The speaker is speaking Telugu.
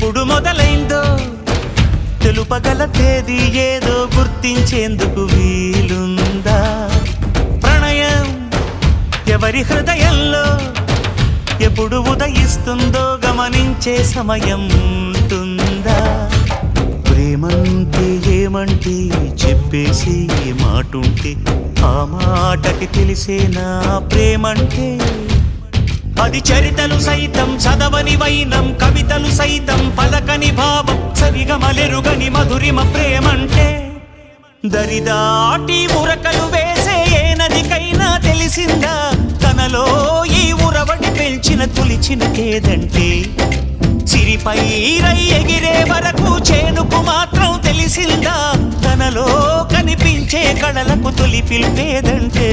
ఎప్పుడు మొదలైందో తెలుపగల తేదీ ఏదో గుర్తించేందుకు వీలుందా? ప్రణయం ఎవరి హృదయంలో ఎప్పుడు ఉదయిస్తుందో గమనించే సమయం ఉంటుందా? ప్రేమంటే ఏమంటే చెప్పేసి మాటుంటే ఆ మాటకి తెలిసేనా ప్రేమంటే? అది చరితలు సైతం చదవని వైనం, కవితలు సైతం పలకని భావం, సరిగమలెరుగని మధురిమ ప్రేమంటే. దరిదాటి ఉరకలు వేసే ఏ నదికైనా తెలిసిందా తనలో ఈ ఉరవడి పెంచిన తొలిచిన కేదంటే? సిరిపై రై ఎగిరే వరకు చేనుకు మాత్రం తెలిసిందా తనలో కనిపించే కళలకు తొలి పిలిపేదంటే?